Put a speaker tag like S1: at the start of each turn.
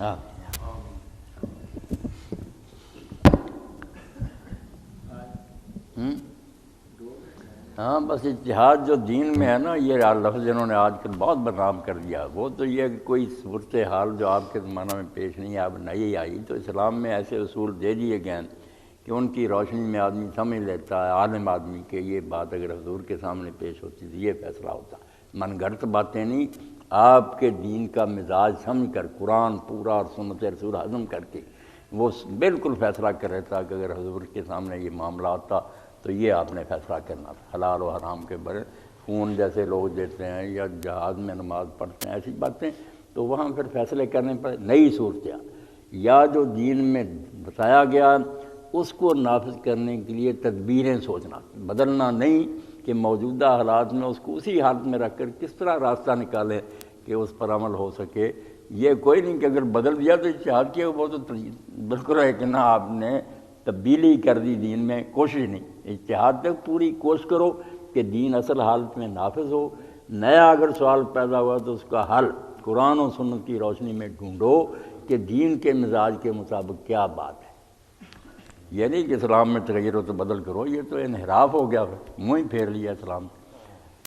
S1: ہاں ہاں بس اتحاد جو دین میں ہے نا، یہ لفظ انہوں نے آج کل بہت بدنام کر دیا۔ وہ تو یہ کہ کوئی صورتحال جو آپ کے زمانہ میں پیش نہیں اب نہیں آئی، تو اسلام میں ایسے اصول دے دیے گئے ہیں کہ ان کی روشنی میں آدمی سمجھ لیتا ہے، عالم آدمی، کہ یہ بات اگر حضور کے سامنے پیش ہوتی تو یہ فیصلہ ہوتا۔ من گھڑت باتیں نہیں، آپ کے دین کا مزاج سمجھ کر قرآن پورا اور سنت رسول ہضم کر کے وہ بالکل فیصلہ کر رہا تھا کہ اگر حضور کے سامنے یہ معاملہ آتا تو یہ آپ نے فیصلہ کرنا تھا، حلال و حرام کے بارے، خون جیسے لوگ دیتے ہیں یا جہاد میں نماز پڑھتے ہیں، ایسی باتیں، تو وہاں پھر فیصلے کرنے پر نئی صورتحال یا جو دین میں بتایا گیا اس کو نافذ کرنے کے لیے تدبیریں سوچنا، بدلنا نہیں، کہ موجودہ حالات میں اس کو اسی حالت میں رکھ کر کس طرح راستہ نکالیں کہ اس پر عمل ہو سکے۔ یہ کوئی نہیں کہ اگر بدل دیا تو اتحاد کیا، وہ تو بالکل ہے کہ نہ آپ نے تبدیلی کر دی دین میں، کوشش نہیں، اتحاد تک پوری کوشش کرو کہ دین اصل حالت میں نافذ ہو۔ نیا اگر سوال پیدا ہوا تو اس کا حل قرآن و سنت کی روشنی میں ڈھونڈو کہ دین کے مزاج کے مطابق کیا بات ہے۔ یہ نہیں کہ اسلام میں تغیر ہو تو بدل کرو، یہ تو انحراف ہو گیا، منہ ہی پھیر لیا اسلام۔